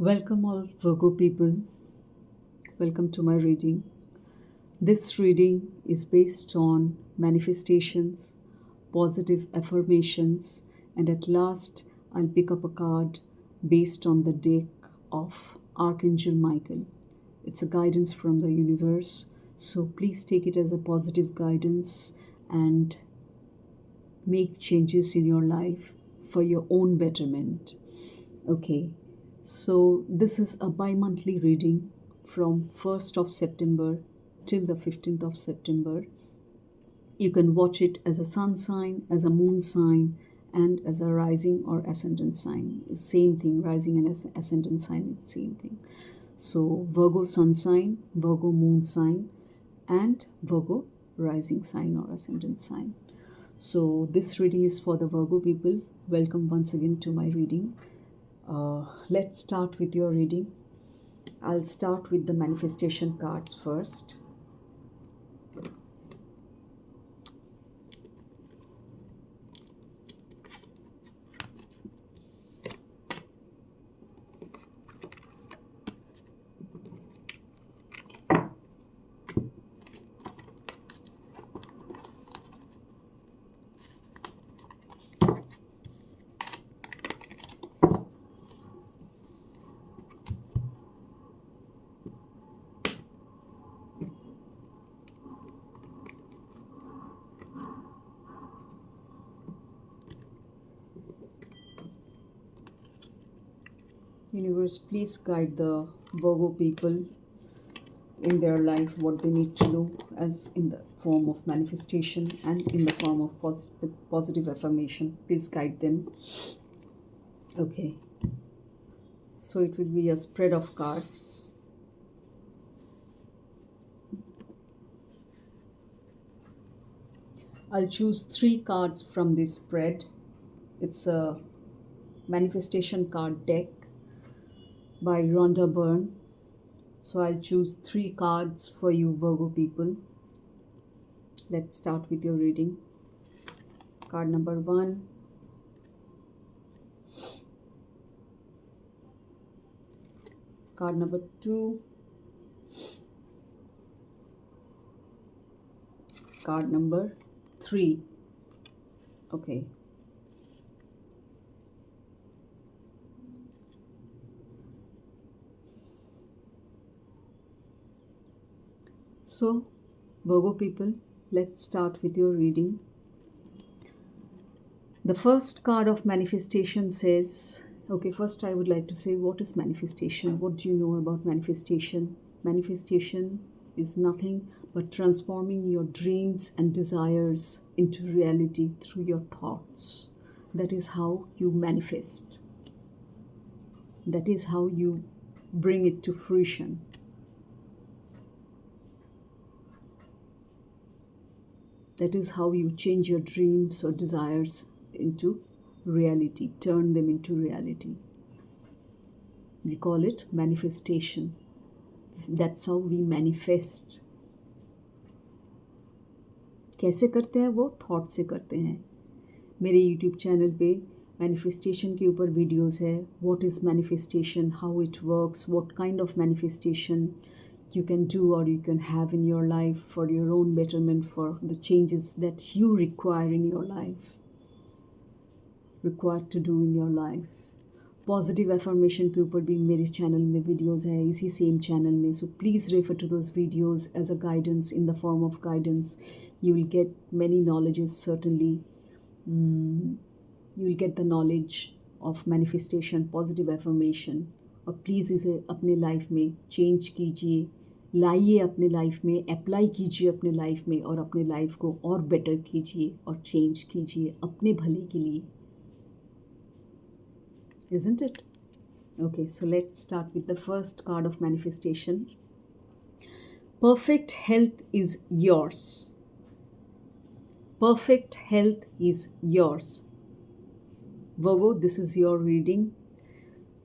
Welcome, all Virgo people. Welcome to my reading. This reading is based on manifestations, positive affirmations, and at last, I'll pick up a card based on the deck of Archangel Michael. It's a guidance from the universe, so please take it as a positive guidance and make changes in your life for your own betterment. Okay, so this is a bi-monthly reading from 1st of September till the 15th of September. You can watch it as a sun sign, as a moon sign, and as a rising or ascendant sign. Same thing, rising and ascendant sign is same thing. So Virgo sun sign, Virgo moon sign, and Virgo rising sign or ascendant sign. So this reading is for the Virgo people. Welcome once again to my reading. Let's start with your reading. I'll start with the manifestation cards first. Universe, please guide the Virgo people in their life, what they need to do as in the form of manifestation and in the form of positive affirmation. Please guide them. Okay. So it will be a spread of cards. I'll choose 3 cards from this spread. It's a manifestation card deck by Rhonda Byrne. So I'll choose 3 cards for you Virgo people. Let's start with your reading. Card number 1. Card number 2. Card number 3. Okay. So, Virgo people, let's start with your reading. The first card of manifestation says, okay, first I would like to say, what is manifestation? What do you know about manifestation? Manifestation is nothing but transforming your dreams and desires into reality through your thoughts. That is how you manifest. That is how you bring it to fruition. That is how you change your dreams or desires into reality, turn them into reality. We call it manifestation. That's how we manifest. कैसे करते हैं वो? Thought से करते हैं. मेरे YouTube channel पे manifestation के ऊपर वीडियोस है. What is manifestation, how it works, what kind of manifestation you can do or you can have in your life for your own betterment, for the changes that you require in your life, required to do in your life. Positive affirmation के ऊपर भी मेरे channel में videos है, इसी same channel में. So please refer to those videos as a guidance, in the form of guidance. You will get many knowledges, certainly. You will get the knowledge of manifestation, positive affirmation. और please इसे अपने life में change कीजिए, लाइए अपने life में, apply कीजिए अपने लाइफ में और अपने लाइफ को और बेटर कीजिए और चेंज कीजिए अपने भले के लिए. Isn't it? Okay, so let's start with the first card of manifestation. Perfect health is yours. Perfect health is yours. Virgo, this is your reading.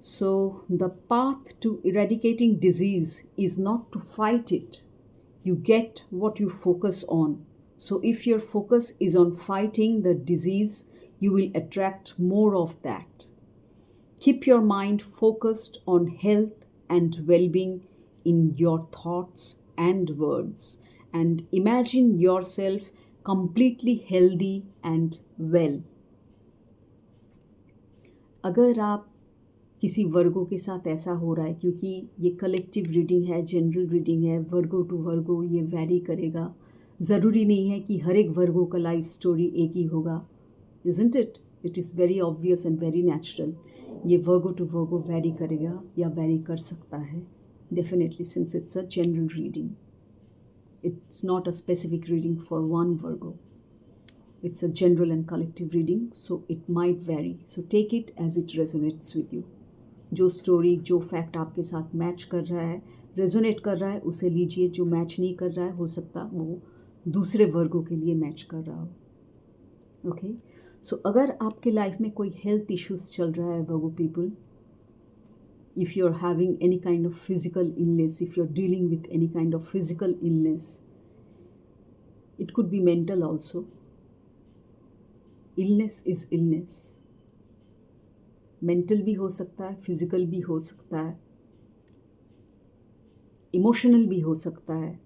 So, the path to eradicating disease is not to fight it. You get what you focus on. So, if your focus is on fighting the disease, you will attract more of that. Keep your mind focused on health and well being in your thoughts and words, and imagine yourself completely healthy and well. अगर आप किसी वर्गो के साथ ऐसा हो रहा है, क्योंकि ये कलेक्टिव रीडिंग है, जनरल रीडिंग है, वर्गो टू वर्गो ये वैरी करेगा. ज़रूरी नहीं है कि हर एक वर्गो का लाइफ स्टोरी एक ही होगा. Isn't it? It is very obvious and very natural. ये वर्गो टू वर्गो वैरी करेगा या वैरी कर सकता है definitely, since it's a general reading. It's not a specific reading for one Virgo. It's a general and collective reading, so it might vary. So take it as it resonates with you. जो story, जो fact आपके साथ match कर रहा है, resonate कर रहा है, उसे लीजिए. जो मैच नहीं कर रहा है, हो सकता वो दूसरे वर्गों के लिए मैच कर रहा हो. ओके, सो अगर आपके लाइफ में कोई हेल्थ इश्यूज चल रहा है वर्गो people, if you're having any kind of physical illness, if you're dealing with any kind of physical illness, it could be mental also. Illness is illness. Mental भी हो सकता है, फिजिकल भी हो सकता है, इमोशनल भी हो सकता है.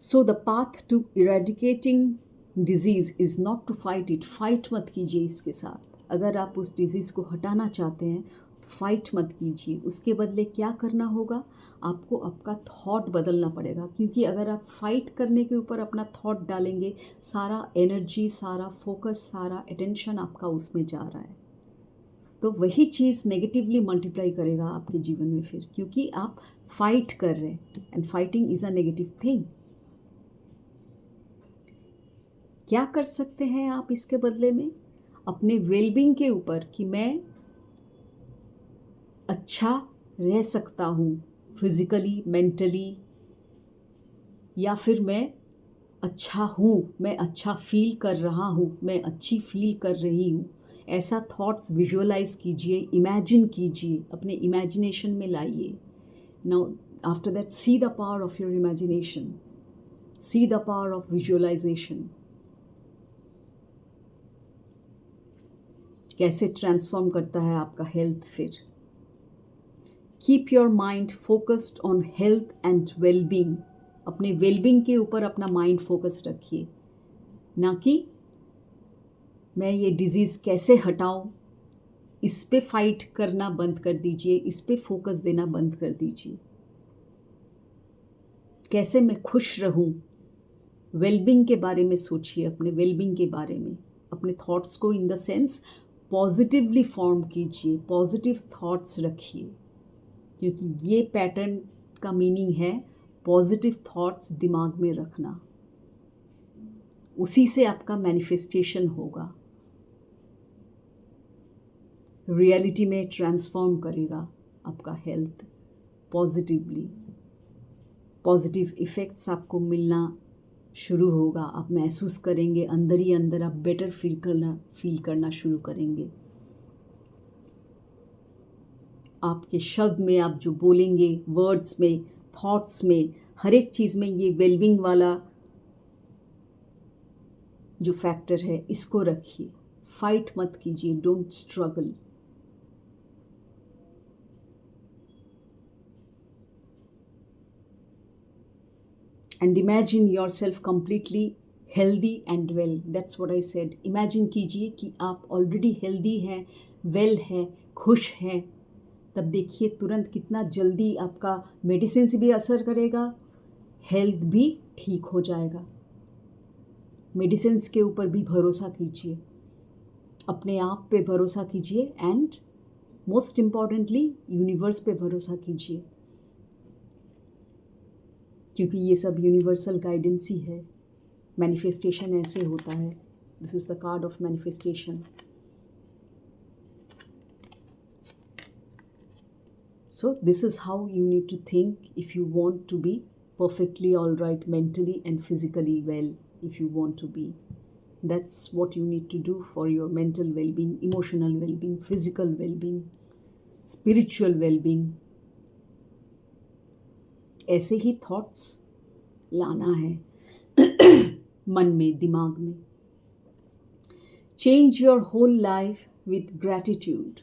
So the path to eradicating disease is not to fight it. Fight मत कीजिए इसके साथ. अगर आप उस डिजीज़ को हटाना चाहते हैं, फाइट मत कीजिए. उसके बदले क्या करना होगा, आपको आपका थॉट बदलना पड़ेगा. क्योंकि अगर आप फाइट करने के ऊपर अपना थॉट डालेंगे, सारा एनर्जी, सारा फोकस, सारा अटेंशन आपका उसमें जा रहा है, तो वही चीज़ नेगेटिवली मल्टीप्लाई करेगा आपके जीवन में फिर, क्योंकि आप फाइट कर रहे हैं. And fighting is a negative thing. क्या कर सकते हैं आप इसके बदले में? अपने वेलबींग के ऊपर, कि मैं अच्छा रह सकता हूँ फिज़िकली, मेंटली, या फिर मैं अच्छा हूँ, मैं अच्छा फील कर रहा हूँ, मैं अच्छी फील कर रही हूँ. ऐसा थॉट्स विजुअलाइज कीजिए, इमेजिन कीजिए, अपने इमेजिनेशन में लाइए. Now after that, see the power of your imagination, see the power of visualization. कैसे ट्रांसफॉर्म करता है आपका हेल्थ फिर. Keep your mind focused on health and wellbeing. अपने वेलबींग के ऊपर अपना माइंड फोकस रखिए, ना कि मैं ये डिज़ीज़ कैसे हटाऊं. इस पे फाइट करना बंद कर दीजिए, इस पे फोकस देना बंद कर दीजिए. कैसे मैं खुश रहूं, वेलबींग के बारे में सोचिए. अपने वेलबींग के बारे में अपने थॉट्स को in the sense positively form कीजिए, पॉजिटिव थॉट्स रखिए. क्योंकि ये पैटर्न का मीनिंग है पॉजिटिव थॉट्स दिमाग में रखना. उसी से आपका मैनिफेस्टेशन होगा, रियलिटी में ट्रांसफॉर्म करेगा आपका हेल्थ पॉजिटिवली. पॉजिटिव इफ़ेक्ट्स आपको मिलना शुरू होगा. आप महसूस करेंगे अंदर ही अंदर, आप बेटर फील करना शुरू करेंगे. आपके शब्द में आप जो बोलेंगे, वर्ड्स में, थॉट्स में, हर एक चीज़ में ये वेलबींग वाला जो फैक्टर है, इसको रखिए. फाइट मत कीजिए, don't struggle. And imagine your self completely healthy and well. That's what I said. Imagine कीजिए कि आप ऑलरेडी हेल्दी हैं, वेल हैं, खुश हैं. तब देखिए तुरंत कितना जल्दी आपका मेडिसिन से भी असर करेगा, हेल्थ भी ठीक हो जाएगा. मेडिसिन के ऊपर भी भरोसा कीजिए, अपने आप पे भरोसा कीजिए, एंड मोस्ट इम्पॉर्टेंटली यूनिवर्स पे भरोसा कीजिए. क्योंकि ये सब यूनिवर्सल गाइडेंस ही है. मैनिफेस्टेशन ऐसे होता है. This is the card of manifestation. So this is how you need to think if you want to be perfectly all right mentally and physically well. If you want to be, that's what you need to do for your mental well-being, emotional well-being, physical well-being, spiritual well-being. ऐसे ही thoughts लाना है मन में, दिमाग में. Change your whole life with gratitude.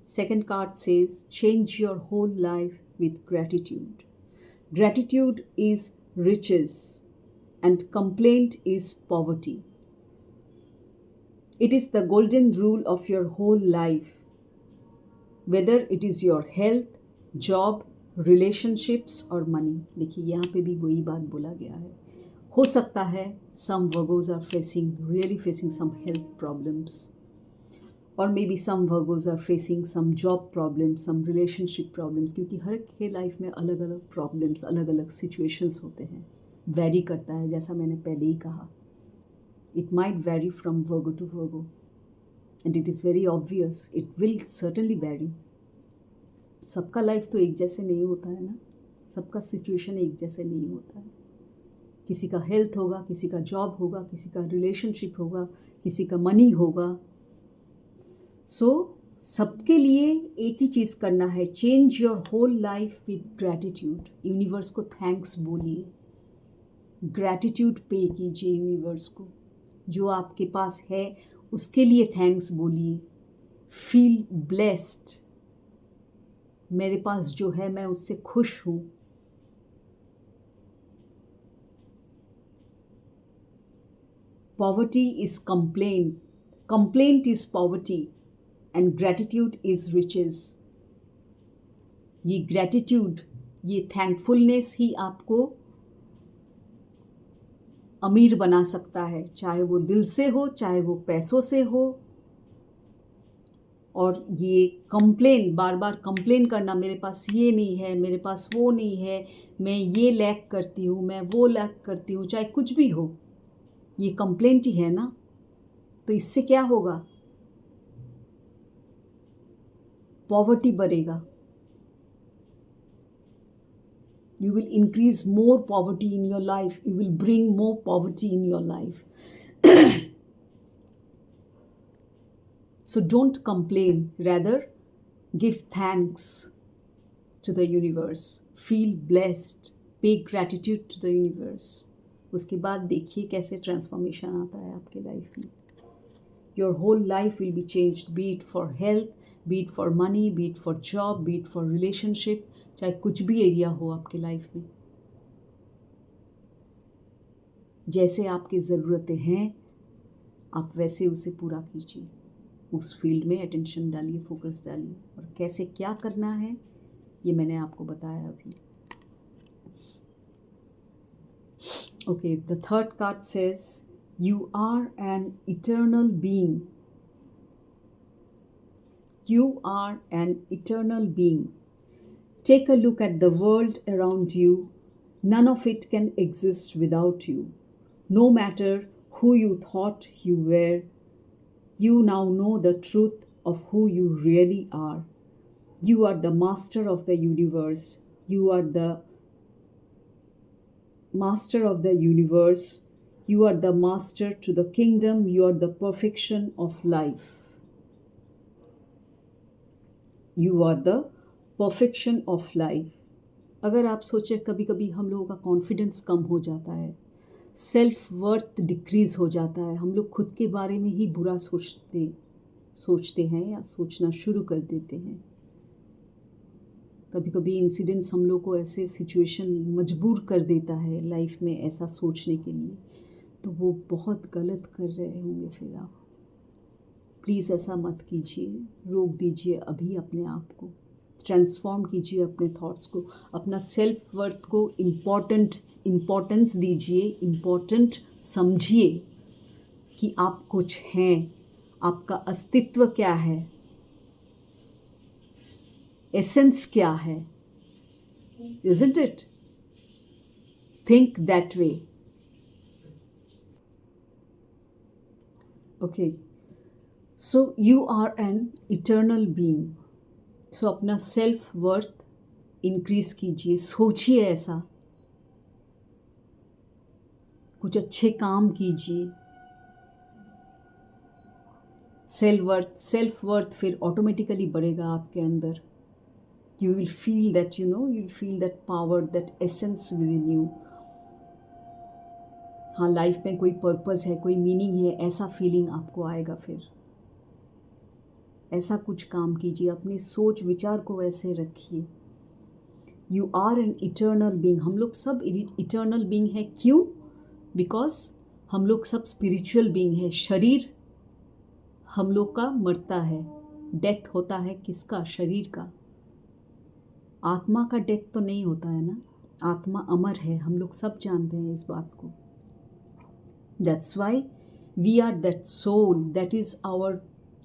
Second card says, change your whole life with gratitude. Gratitude is riches and complaint is poverty. It is the golden rule of your whole life. Whether it is your health, job, relationships or money. देखिए यहाँ पे भी वही बात बोला गया है. हो सकता है some Virgos are really facing some health problems. और may be some Virgos are facing some job problems, some relationship problems, क्योंकि हर के लाइफ में अलग अलग प्रॉब्लम्स, अलग अलग सिचुएशंस होते हैं. वेरी करता है, जैसा मैंने पहले ही कहा. It might vary from Virgo to Virgo and it is very obvious, it will certainly vary. सबका लाइफ तो एक जैसे नहीं होता है ना, सबका सिचुएशन एक जैसे नहीं होता है. किसी का हेल्थ होगा, किसी का जॉब होगा, किसी का रिलेशनशिप होगा, किसी का मनी होगा. सो सबके लिए एक ही चीज़ करना है, change your whole life with gratitude. Universe को थैंक्स बोलिए, ग्रैटिट्यूड पे कीजिए यूनिवर्स को. जो आपके पास है उसके लिए थैंक्स बोलिए. फील ब्लेस्ड, मेरे पास जो है मैं उससे खुश हूँ. Poverty is complaint, complaint is poverty and gratitude is riches. ये ग्रैटिट्यूड, ये थैंकफुलनेस ही आपको अमीर बना सकता है, चाहे वो दिल से हो, चाहे वो पैसों से हो. और ये कंप्लेन, बार बार कंप्लेन करना, मेरे पास ये नहीं है, मेरे पास वो नहीं है, मैं ये लैक करती हूँ, मैं वो लैक करती हूँ, चाहे कुछ भी हो, ये कंप्लेंट ही है ना. तो इससे क्या होगा? पॉवर्टी बढ़ेगा. You will increase more poverty in your life. You will bring more poverty in your life. So don't complain. Rather, give thanks to the universe. Feel blessed. Pay gratitude to the universe. उसके बाद देखिए कैसे transformation आता है आपके life में. Your whole life will be changed, be it for health, be it for money, be it for job, be it for relationship, चाहे कुछ भी एरिया हो आपके लाइफ में. जैसे आपकी ज़रूरतें हैं आप वैसे उसे पूरा कीजिए. उस फील्ड में अटेंशन डालिए, फोकस डालिए. और कैसे क्या करना है ये मैंने आपको बताया अभी. Okay, the third card says you are an eternal being. You are an eternal being. Take a look at the world around you. None of it can exist without you. No matter who you thought you were, you now know the truth of who you really are. You are the master of the universe. You are the master of the universe. You are the master to the kingdom. You are the perfection of life. You are the perfection of life. अगर आप सोचें, कभी कभी हम लोगों का confidence कम हो जाता है, सेल्फ वर्थ डिक्रीज़ हो जाता है, हम लोग खुद के बारे में ही बुरा सोचते हैं या सोचना शुरू कर देते हैं. कभी कभी इंसिडेंट्स हम लोग को ऐसे सिचुएशन मजबूर कर देता है लाइफ में ऐसा सोचने के लिए. तो वो बहुत गलत कर रहे होंगे फिर आप. प्लीज़ ऐसा मत कीजिए. रोक दीजिए अभी अपने आप को. ट्रांसफॉर्म कीजिए अपने थॉट्स को. अपना सेल्फ वर्थ को इम्पोर्टेंस दीजिए, इम्पोर्टेंट समझिए कि आप कुछ हैं. आपका अस्तित्व क्या है, एसेंस क्या है. Isn't it? Think that way. Okay. So you are an eternal being. So अपना सेल्फ वर्थ इंक्रीज कीजिए. सोचिए ऐसा, कुछ अच्छे काम कीजिए. सेल्फ वर्थ फिर ऑटोमेटिकली बढ़ेगा आपके अंदर. You will feel that, you'll feel that power, that essence within you. हाँ, लाइफ में कोई पर्पस है, कोई मीनिंग है, ऐसा फीलिंग आपको आएगा फिर. ऐसा कुछ काम कीजिए, अपनी सोच विचार को वैसे रखिए। You are an eternal being. हम लोग सब इटर्नल बीइंग है। क्यों? बिकॉज हम लोग सब स्पिरिचुअल बीइंग है। शरीर हम लोग का मरता है, डेथ होता है किसका? शरीर का। आत्मा का डेथ तो नहीं होता है ना, आत्मा अमर है, हम लोग सब जानते हैं इस बात को। That's why we are that soul, that is our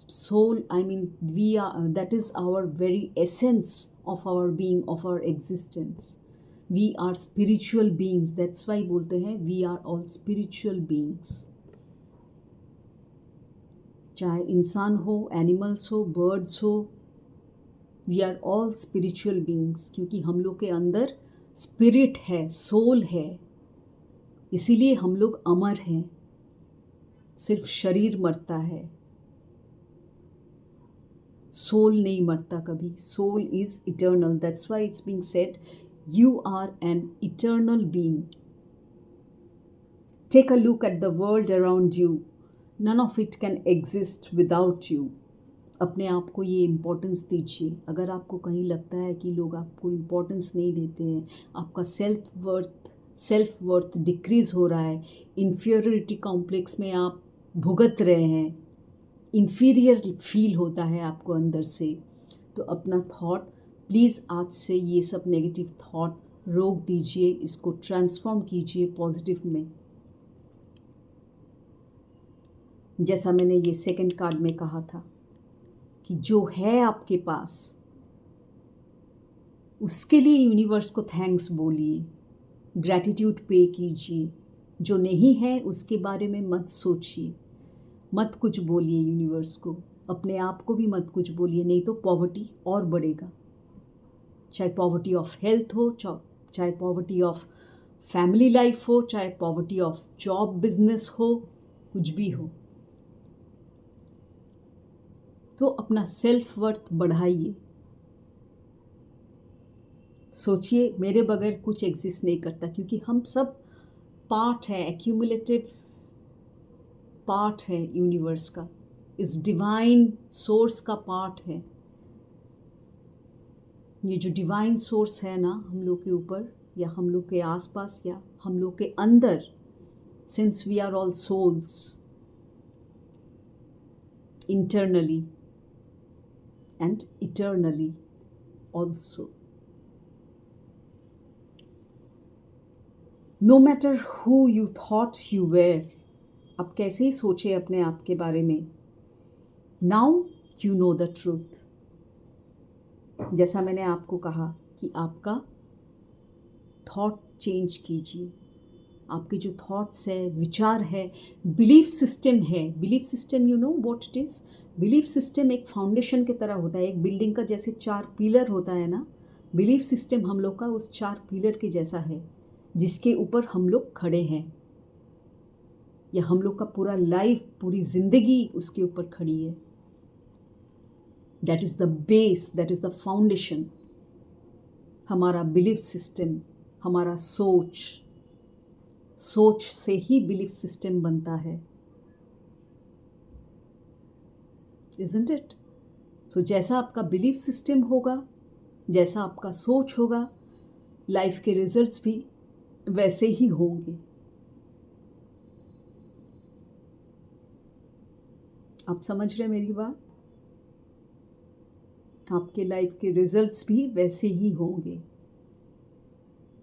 soul. I mean, we are, that is our very essence of our being, of our existence. We are spiritual beings. That's why बोलते हैं we are all spiritual beings. चाहे इंसान हो, animals हो, birds हो, we are all spiritual beings, क्योंकि हम लोग के अंदर स्पिरिट है, सोल है, इसीलिए हम लोग अमर हैं। सिर्फ शरीर मरता है, सोल नहीं मरता कभी। Soul is eternal. That's why it's being said you are an eternal being. Take a look at the world around you, none of it can exist without you. अपने आप को ये इम्पोर्टेंस दीजिए। अगर आपको कहीं लगता है कि लोग आपको इम्पोर्टेंस नहीं देते हैं, आपका सेल्फ वर्थ डिक्रीज़ हो रहा है, इन्फीरियरिटी कॉम्प्लेक्स में आप भुगत रहे हैं, इन्फीरियर फील होता है आपको अंदर से, तो अपना थॉट प्लीज़ आज से ये सब नेगेटिव थॉट रोक दीजिए, इसको ट्रांसफॉर्म कीजिए पॉजिटिव में। जैसा मैंने ये सेकंड कार्ड में कहा था कि जो है आपके पास उसके लिए यूनिवर्स को थैंक्स बोलिए, ग्रैटिट्यूड पे कीजिए। जो नहीं है उसके बारे में मत सोचिए, मत कुछ बोलिए यूनिवर्स को, अपने आप को भी मत कुछ बोलिए, नहीं तो पॉवर्टी और बढ़ेगा। चाहे पॉवर्टी ऑफ हेल्थ हो, चाहे पॉवर्टी ऑफ फैमिली लाइफ हो, चाहे पॉवर्टी ऑफ जॉब बिजनेस हो, कुछ भी हो, तो अपना सेल्फ वर्थ बढ़ाइए। सोचिए मेरे बगैर कुछ एग्जिस्ट नहीं करता, क्योंकि हम सब पार्ट है, एक्यूमुलेटिव पार्ट है यूनिवर्स का, इस डिवाइन सोर्स का पार्ट है। ये जो डिवाइन सोर्स है ना हम लोग के ऊपर या हम लोग के आसपास या हम लोग के अंदर, since we are all souls internally and eternally also. No matter who you thought you were, आप कैसे ही सोचे अपने आप के बारे में, now you know the truth. जैसा मैंने आपको कहा कि आपका थॉट चेंज कीजिए। आपके जो थॉट्स है, विचार है, बिलीफ सिस्टम है, belief system you know what it is. Belief system एक फाउंडेशन की तरह होता है, एक बिल्डिंग का जैसे 4 पिलर होता है ना, बिलीफ सिस्टम हम लोग का उस 4 पिलर के जैसा है, जिसके ऊपर हम लोग खड़े हैं, या हम लोग का पूरा लाइफ, पूरी ज़िंदगी उसके ऊपर खड़ी है। That is the base, that is the foundation. हमारा बिलीफ सिस्टम, हमारा सोच से ही बिलीफ सिस्टम बनता है, इज़न्ट इट? सो जैसा आपका बिलीफ सिस्टम होगा, जैसा आपका सोच होगा, लाइफ के रिजल्ट्स भी वैसे ही होंगे। आप समझ रहे हैं मेरी बात? आपके लाइफ के रिजल्ट्स भी वैसे ही होंगे।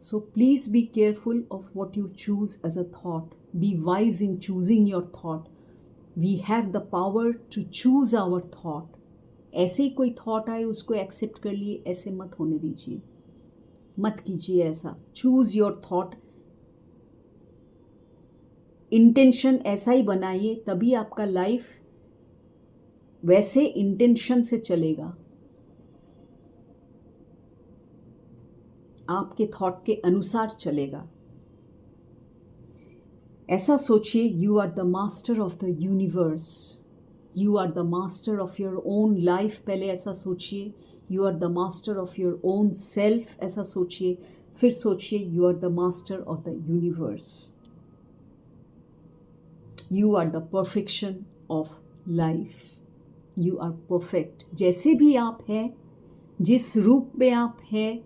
So please be careful of what you choose as a thought, be wise in choosing your thought. We have the power to choose our thought. ऐसे ही कोई थॉट आए उसको एक्सेप्ट कर लिए, ऐसे मत होने दीजिए, मत कीजिए ऐसा। चूज़ योर थॉट, इंटेंशन ऐसा ही बनाइए, तभी आपका लाइफ वैसे इंटेंशन से चलेगा, आपके थॉट के अनुसार चलेगा। ऐसा सोचिए, you are the master of the universe, you are the master of your own life. पहले ऐसा सोचिए, you are the master of your own self, ऐसा सोचिए। फिर सोचिए, you are the master of the universe, you are the perfection of life. You are perfect. जैसे भी आप हैं, जिस रूप में आप हैं,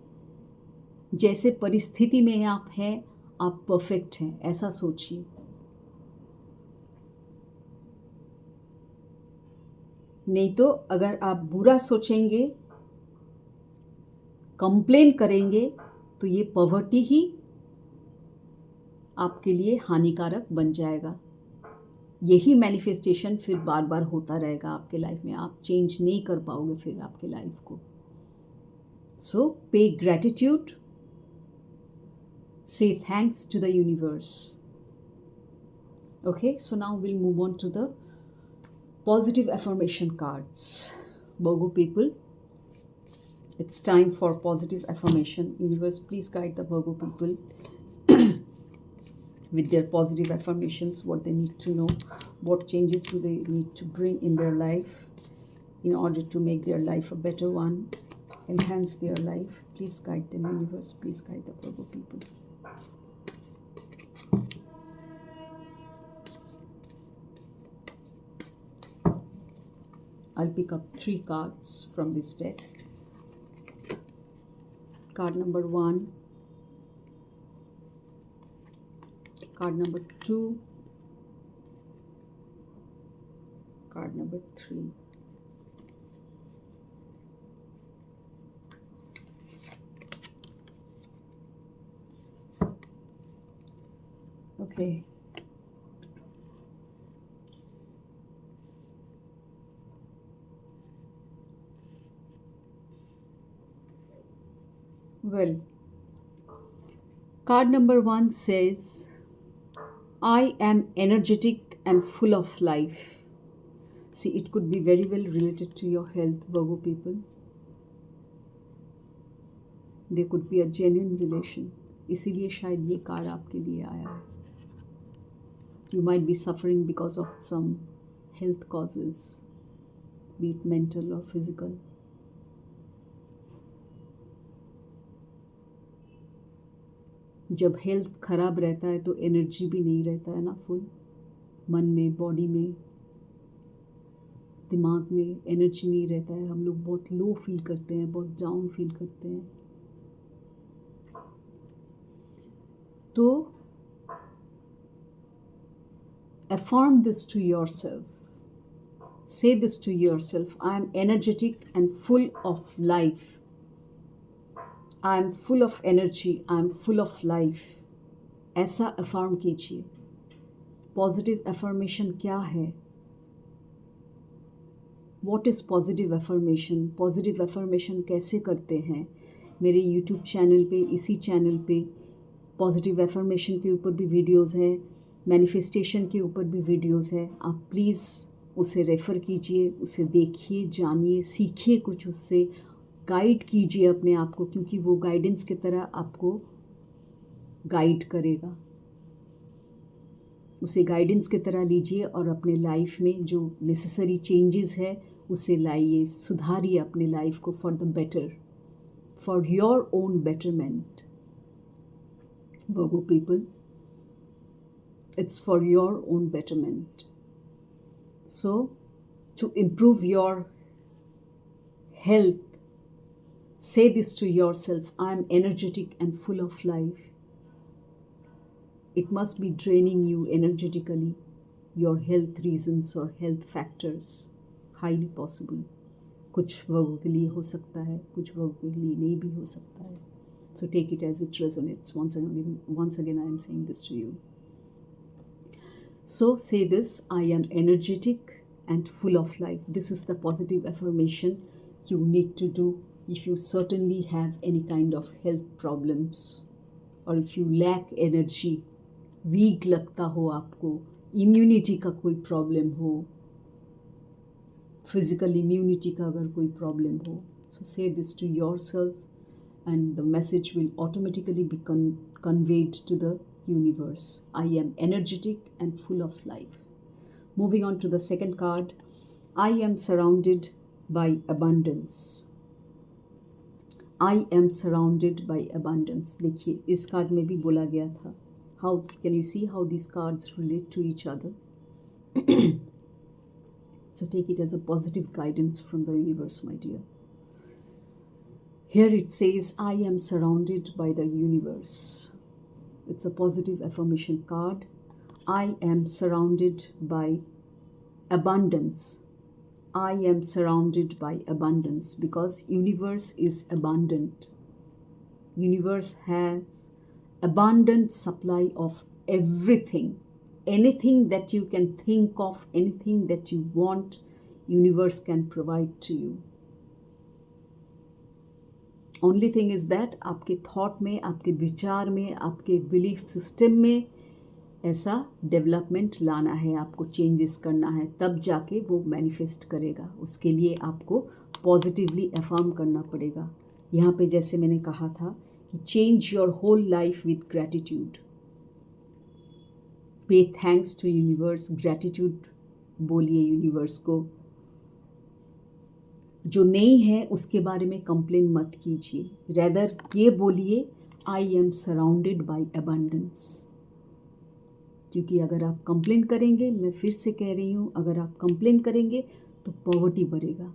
जैसे परिस्थिति में आप हैं, आप परफेक्ट हैं, ऐसा सोचिए। नहीं तो अगर आप बुरा सोचेंगे, कंप्लेन करेंगे, तो ये पॉवर्टी ही आपके लिए हानिकारक बन जाएगा। यही मैनिफेस्टेशन फिर बार बार होता रहेगा आपके लाइफ में। आप चेंज नहीं कर पाओगे फिर आपके लाइफ को। सो पे gratitude, say thanks to the universe. Okay, so now we'll move on to the positive affirmation cards. Virgo people, it's time for positive affirmation. Universe, please guide the Virgo people with their positive affirmations, what they need to know, what changes do they need to bring in their life in order to make their life a better one, enhance their life. Please guide them, universe. Please guide the Virgo people. I'll pick up 3 cards from this deck. Card number 1, card number 2, card number 3. Okay. Well, card number 1 says, I am energetic and full of life. See, it could be very well related to your health, Virgo people. There could be a genuine relation. इसीलिए शायद ये card आपके लिए आया है. You might be suffering because of some health causes, be it mental or physical. जब health खराब रहता है तो एनर्जी भी नहीं रहता है ना फुल. मन में, बॉडी में, दिमाग में एनर्जी नहीं रहता है. हम लोग बहुत लो फील करते हैं, बहुत डाउन फील करते हैं. तो affirm this to yourself. Say this to yourself. I am energetic and full of life. I am full of energy. I am full of life. ऐसा अफर्म कीजिए. पॉजिटिव अफर्मेशन क्या है? What is positive affirmation? Positive affirmation कैसे करते हैं? मेरे YouTube channel पे, इसी चैनल पे पॉजिटिव अफर्मेशन के ऊपर भी वीडियोस हैं, मैनिफेस्टेशन के ऊपर भी वीडियोस है. आप प्लीज़ उसे रेफ़र कीजिए, उसे देखिए, जानिए, सीखिए कुछ उससे, गाइड कीजिए अपने आप को, क्योंकि वो गाइडेंस की तरह आपको गाइड करेगा. उसे गाइडेंस की तरह लीजिए और अपने लाइफ में जो नेसेसरी चेंजेस है उसे लाइए, सुधारिए अपने लाइफ को for the better, for your own betterment. Virgo people, it's for your own betterment. So, to improve your health, say this to yourself, I am energetic and full of life. It must be draining you energetically, your health reasons or health factors, highly possible. कुछ वर्गों के लिए हो सकता है, कुछ वर्गों के लिए नहीं भी हो सकता है. So take it as it resonates. Once again, I am saying this to you. So say this, I am energetic and full of life. This is the positive affirmation you need to do if you certainly have any kind of health problems, or if you lack energy, weak लगता हो आपको, immunity का कोई problem हो, physical immunity का अगर कोई problem हो. So say this to yourself and the message will automatically be conveyed to the universe. I am energetic and full of life. Moving on to the second card, I am surrounded by abundance. I am surrounded by abundance. देखिए, इस card में भी बोला गया था. How can you see how these cards relate to each other? So take it as a positive guidance from the universe, my dear. Here it says, I am surrounded by the universe. It's a positive affirmation card. I am surrounded by abundance. I am surrounded by abundance because universe is abundant. Universe has abundant supply of everything. Anything that you can think of, anything that you want, universe can provide to you. Only thing is that आपके thought में, आपके विचार में, आपके belief system में ऐसा development लाना है, आपको चेंजेस करना है, तब जाके वो मैनिफेस्ट करेगा. उसके लिए आपको पॉजिटिवली अफर्म करना पड़ेगा. यहाँ पे जैसे मैंने कहा था कि change your whole life with gratitude. Pay thanks to universe. Gratitude बोलिए यूनिवर्स को. जो नहीं है उसके बारे में कंप्लेन मत कीजिए. रैदर ये बोलिए, I am surrounded by abundance. क्योंकि अगर आप कंप्लेन करेंगे, मैं फिर से कह रही हूँ, अगर आप कंप्लेन करेंगे तो पॉवर्टी बढ़ेगा.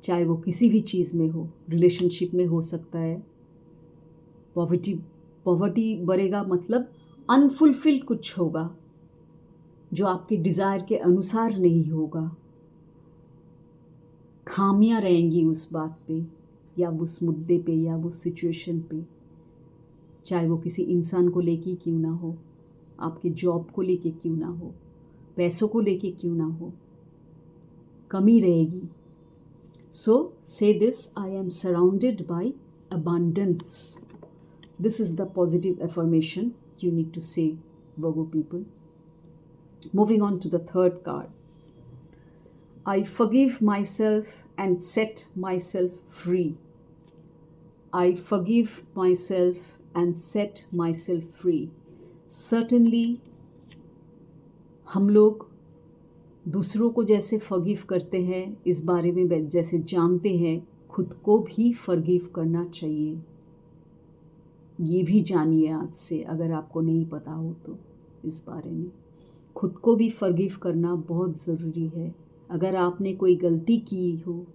चाहे वो किसी भी चीज़ में हो, रिलेशनशिप में हो सकता है. पॉवर्टी बढ़ेगा मतलब अनफुलफिल कुछ होगा जो आपके डिज़ायर के अनुसार नहीं होगा. खामियां रहेंगी उस बात पे या उस मुद्दे पे या उस सिचुएशन पे. चाहे वो किसी इंसान को लेके क्यों ना हो, आपके जॉब को लेके क्यों ना हो, पैसों को लेके क्यों ना हो, कमी रहेगी. सो से this, I am surrounded by abundance. This is the positive affirmation you need to say, Virgo people. Moving on to the third card. I forgive myself and set myself free. I forgive myself and set myself free. Certainly हम लोग दूसरों को जैसे forgive करते हैं, इस बारे में जैसे जानते हैं, खुद को भी फॉरगिव करना चाहिए. ये भी जानिए आज से, अगर आपको नहीं पता हो तो इस बारे में. खुद को भी फॉरगिव करना बहुत ज़रूरी है. अगर आपने कोई गलती की हो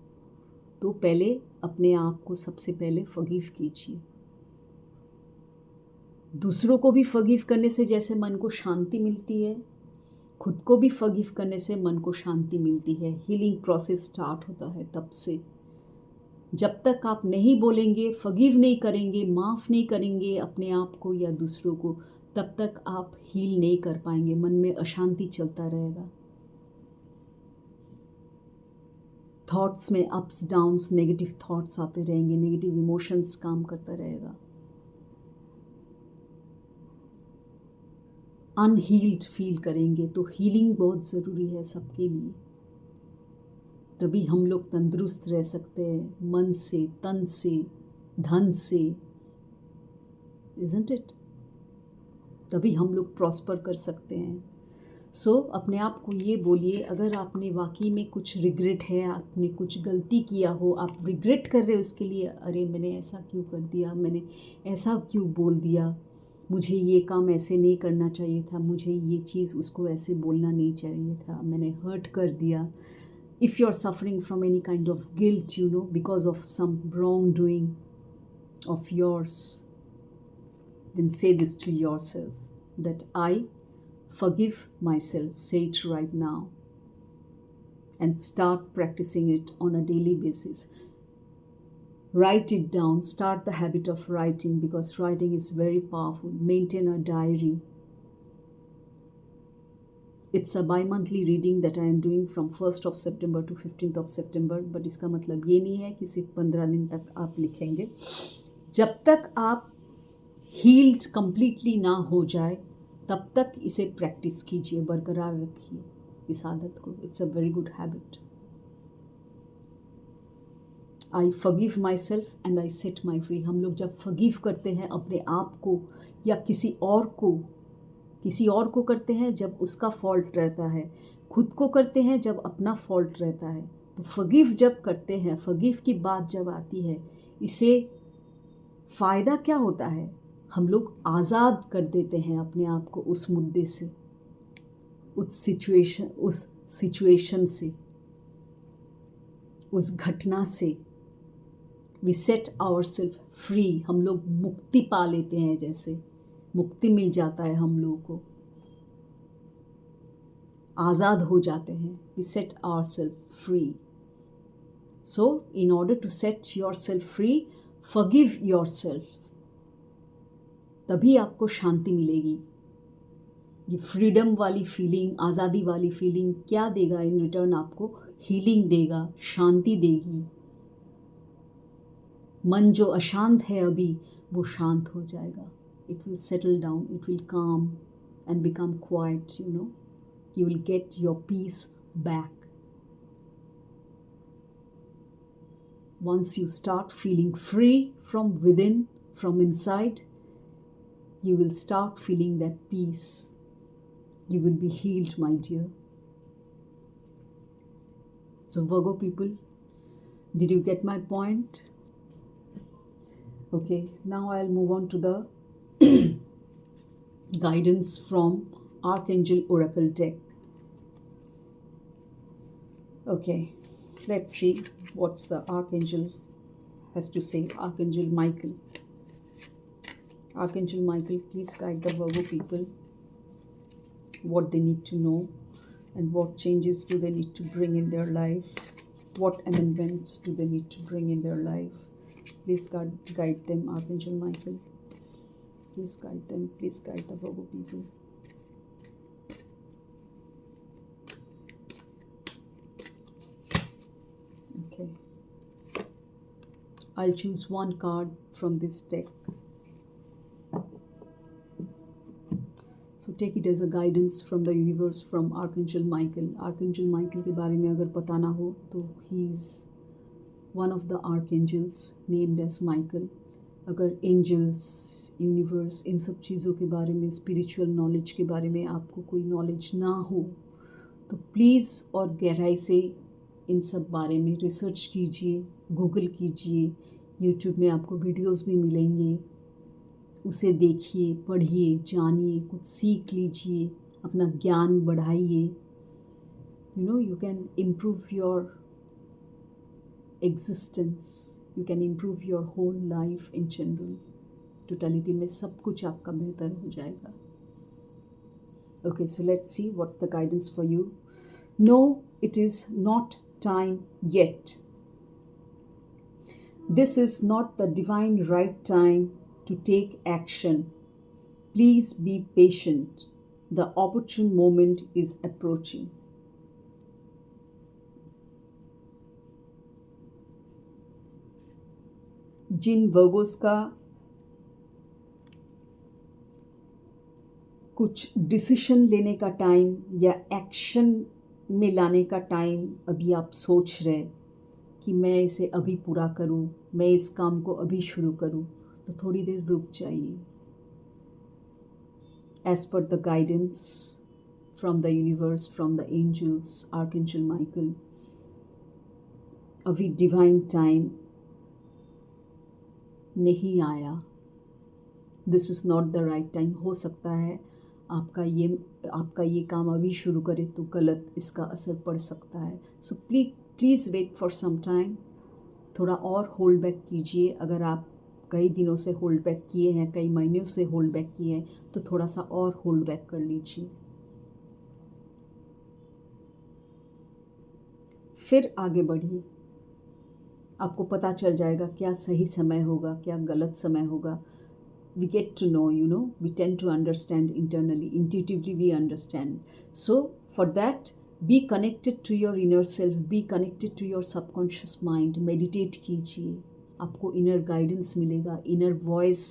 तो पहले अपने आप को सबसे पहले फॉरगिव कीजिए. दूसरों को भी फॉरगिव करने से जैसे मन को शांति मिलती है, खुद को भी फॉरगिव करने से मन को शांति मिलती है. हीलिंग प्रोसेस स्टार्ट होता है तब से. जब तक आप नहीं बोलेंगे, फॉरगिव नहीं करेंगे, माफ़ नहीं करेंगे अपने आप को या दूसरों को, तब तक आप हील नहीं कर पाएंगे. मन में अशांति चलता रहेगा. थॉट्स में अप्स डाउन्स, नेगेटिव थॉट्स आते रहेंगे, नेगेटिव इमोशंस काम करता रहेगा. अनहील्ड फील करेंगे. तो हीलिंग बहुत ज़रूरी है सबके लिए. तभी हम लोग तंदुरुस्त रह सकते हैं, मन से, तन से, धन से. Isn't it? तभी हम लोग प्रॉस्पर कर सकते हैं. सो अपने आप को ये बोलिए, अगर आपने वाकई में कुछ रिग्रेट है, आपने कुछ गलती किया हो, आप रिग्रेट कर रहे हो उसके लिए, अरे मैंने ऐसा क्यों कर दिया, मैंने ऐसा क्यों बोल दिया, मुझे ये काम ऐसे नहीं करना चाहिए था, मुझे ये चीज़ उसको ऐसे बोलना नहीं चाहिए था, मैंने हर्ट कर दिया. If you're suffering from any kind of guilt, because of some wrongdoing of yours, then say this to yourself, that I forgive myself. Say it right now and start practicing it on a daily basis. Write it down. Start the habit of writing because writing is very powerful. Maintain a diary. It's a bi-monthly reading that I am doing from 1st of September to 15th of September. But इसका मतलब ये नहीं है कि सिर्फ 15 दिन तक आप लिखेंगे. जब तक आप हील्ड कम्प्लीटली ना हो जाए तब तक इसे प्रैक्टिस कीजिए, बरकरार रखिए इस आदत को. It's a very good habit. I forgive my self and I set my free. हम लोग जब फॉरगिव करते हैं अपने आप को या किसी और को करते हैं जब उसका फॉल्ट रहता है, खुद को करते हैं जब अपना फॉल्ट रहता है. तो फॉरगिव जब करते हैं, फॉरगिव की बात जब आती है, इसे फ़ायदा क्या होता है, हम लोग आज़ाद कर देते हैं अपने आप को उस मुद्दे से, उस सिचुएशन से, उस घटना से we set our self free. हम लोग मुक्ति पा लेते हैं, जैसे मुक्ति मिल जाता है हम लोगों को, आज़ाद हो जाते हैं। We set our self free. So in order to set your self free, forgive your self, तभी आपको शांति मिलेगी। ये फ्रीडम वाली फीलिंग, आज़ादी वाली फीलिंग क्या देगा इन रिटर्न? आपको हीलिंग देगा, शांति देगी। मन जो अशांत है अभी, वो शांत हो जाएगा। It will settle down, it will calm and become quiet, you know. You will get your peace back. Once you start feeling free from within, from inside, you will start feeling that peace. You will be healed, my dear. So Virgo people, did you get my point? Okay, now I'll move on to the guidance from Archangel Oracle deck. Okay, let's see what's the Archangel has to say. Archangel Michael. Archangel Michael, please guide the Virgo people, what they need to know and what changes do they need to bring in their life, what amendments do they need to bring in their life. Please guide them, Archangel Michael. Please guide them, please guide the Virgo people. I'll choose one card from this deck. So take it as a guidance from the universe from Archangel Michael. Archangel Michael के बारे में अगर पता ना हो तो he is one of the archangels named as Michael. अगर angels, universe, इन सब चीज़ों के बारे में, spiritual knowledge के बारे में आपको कोई knowledge ना हो तो प्लीज़ और गहराई से इन सब बारे में रिसर्च कीजिए, गूगल कीजिए, यूट्यूब में आपको वीडियोस भी मिलेंगे, उसे देखिए, पढ़िए, जानिए, कुछ सीख लीजिए, अपना ज्ञान बढ़ाइए। You know, you can improve your existence, you can improve your whole life in general. Totality में सब कुछ आपका बेहतर हो जाएगा। Okay, so let's see what's the guidance for you. No, it is not time yet. This is not the divine right time to take action. Please be patient. The opportune moment is approaching. जिन Virgos का कुछ decision लेने का time या action में लाने का time अभी आप सोच रहे कि मैं इसे अभी पूरा करूं, मैं इस काम को अभी शुरू करूं, तो थोड़ी देर रुक जाइए। As per the guidance from the universe, from the angels, archangel Michael, अभी डिवाइन टाइम नहीं आया। This is not the right time. हो सकता है आपका ये काम अभी शुरू करे तो गलत इसका असर पड़ सकता है। So please wait for some time. थोड़ा और होल्ड बैक कीजिए। अगर आप कई दिनों से होल्ड बैक किए हैं, कई महीनों से होल्ड बैक किए हैं, तो थोड़ा सा और होल्ड बैक कर लीजिए, फिर आगे बढ़िए। आपको पता चल जाएगा क्या सही समय होगा, क्या गलत समय होगा। We get to know, you know, we tend to understand internally, intuitively we understand. So for that, be connected to your inner self, be connected to your subconscious mind, meditate कीजिए, आपको inner guidance मिलेगा, inner voice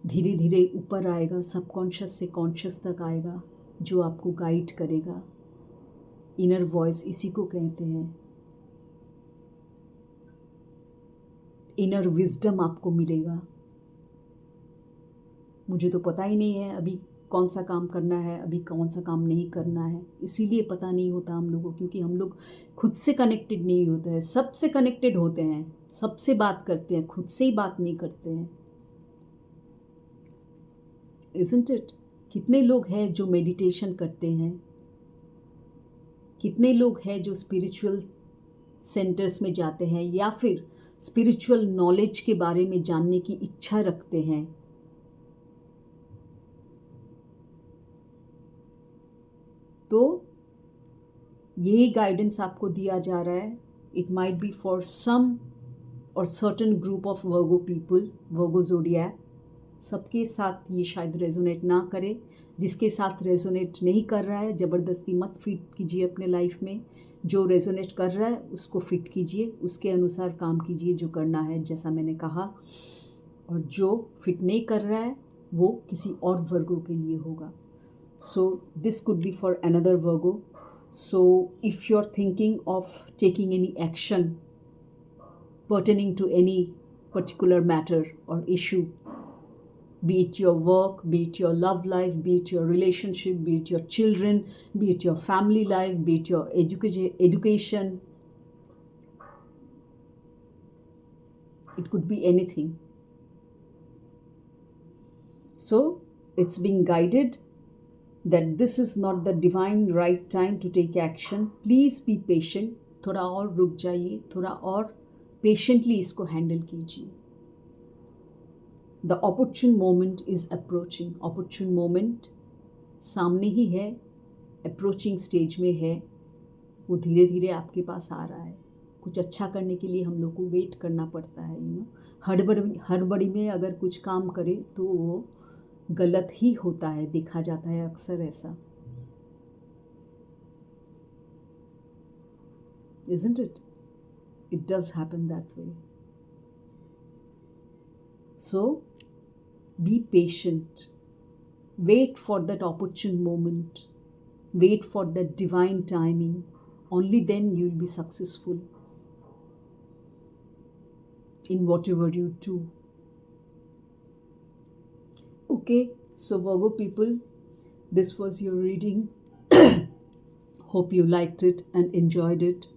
धीरे धीरे ऊपर आएगा, subconscious से conscious तक आएगा, जो आपको गाइड करेगा। inner voice इसी को कहते हैं। inner wisdom आपको मिलेगा। मुझे तो पता ही नहीं है अभी कौन सा काम करना है, अभी कौन सा काम नहीं करना है, इसीलिए पता नहीं होता हम लोगों, क्योंकि हम लोग खुद से कनेक्टेड नहीं होते हैं। सबसे कनेक्टेड होते हैं, सबसे बात करते हैं, खुद से ही बात नहीं करते हैं। Isn't it? कितने लोग हैं जो मेडिटेशन करते हैं, कितने लोग हैं जो स्पिरिचुअल सेंटर्स में जाते हैं या फिर स्पिरिचुअल नॉलेज के बारे में जानने की इच्छा रखते हैं? तो यही गाइडेंस आपको दिया जा रहा है. It might be for some और certain group of Virgo people, Virgo zodiac. सबके साथ ये शायद रेजोनेट ना करे. जिसके साथ रेजोनेट नहीं कर रहा है, ज़बरदस्ती मत फिट कीजिए अपने लाइफ में. जो रेजोनेट कर रहा है उसको फिट कीजिए, उसके अनुसार काम कीजिए जो करना है, जैसा मैंने कहा. और जो फिट नहीं कर रहा है वो किसी और वर्गो के लिए होगा. So this could be for another Virgo. So if you are thinking of taking any action pertaining to any particular matter or issue, be it your work, be it your love life, be it your relationship, be it your children, be it your family life, be it your education, it could be anything. So it's being guided that this is not the divine right time to take action. Please be patient. थोड़ा और रुक जाइए, थोड़ा और patiently इसको handle कीजिए. The opportune moment is approaching. Opportune moment सामने ही है, अप्रोचिंग स्टेज में है. वो धीरे धीरे आपके पास आ रहा है. कुछ अच्छा करने के लिए हम लोग को वेट करना पड़ता है. हड़बड़ी में अगर कुछ काम करे तो वो गलत ही होता है, देखा जाता है अक्सर ऐसा. Isn't it? It does happen that way. So, be patient. Wait for that opportune moment. Wait for that divine timing. Only then you will be successful in whatever you do. Okay, so Virgo people, this was your reading. Hope you liked it and enjoyed it.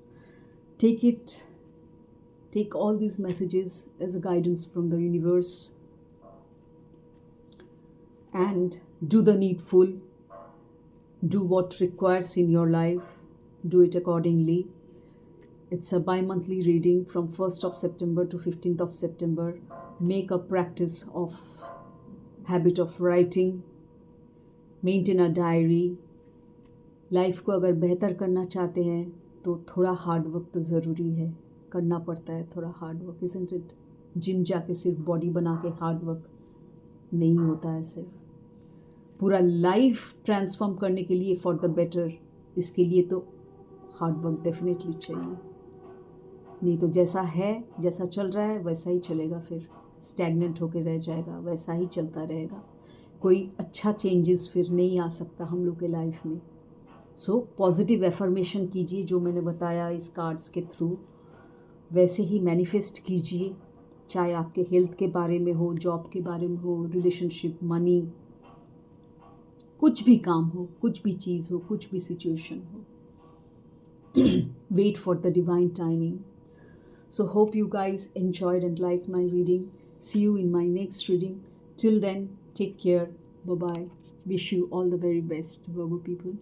Take all these messages as a guidance from the universe and do the needful. Do what requires in your life. Do it accordingly. It's a bi-monthly reading from 1st of September to 15th of September. Make a practice of habit of writing. Maintain a diary. Life को अगर बेहतर करना चाहते हैं तो थोड़ा hard work तो ज़रूरी है, करना पड़ता है थोड़ा hard work. isn't it? Gym जाके सिर्फ बॉडी बना के हार्ड वर्क नहीं होता है. सिर्फ पूरा लाइफ ट्रांसफॉर्म करने के लिए फॉर द बेटर, इसके लिए तो हार्ड वर्क डेफिनेटली चाहिए. नहीं तो जैसा है, जैसा चल रहा है वैसा ही चलेगा, फिर स्टैग्नेंट होकर रह जाएगा, वैसा ही चलता रहेगा. कोई अच्छा चेंजेस फिर नहीं आ सकता हम लोग के लाइफ में. सो पॉजिटिव एफर्मेशन कीजिए जो मैंने बताया इस कार्ड्स के थ्रू. वैसे ही मैनिफेस्ट कीजिए, चाहे आपके हेल्थ के बारे में हो, जॉब के बारे में हो, रिलेशनशिप, मनी, कुछ भी काम हो, कुछ भी चीज़ हो, कुछ भी सिचुएशन हो. Wait for the divine timing. So hope you guys enjoyed and liked my reading. See you in my next reading. Till then, take care. Bye-bye. Wish you all the very best, Virgo people.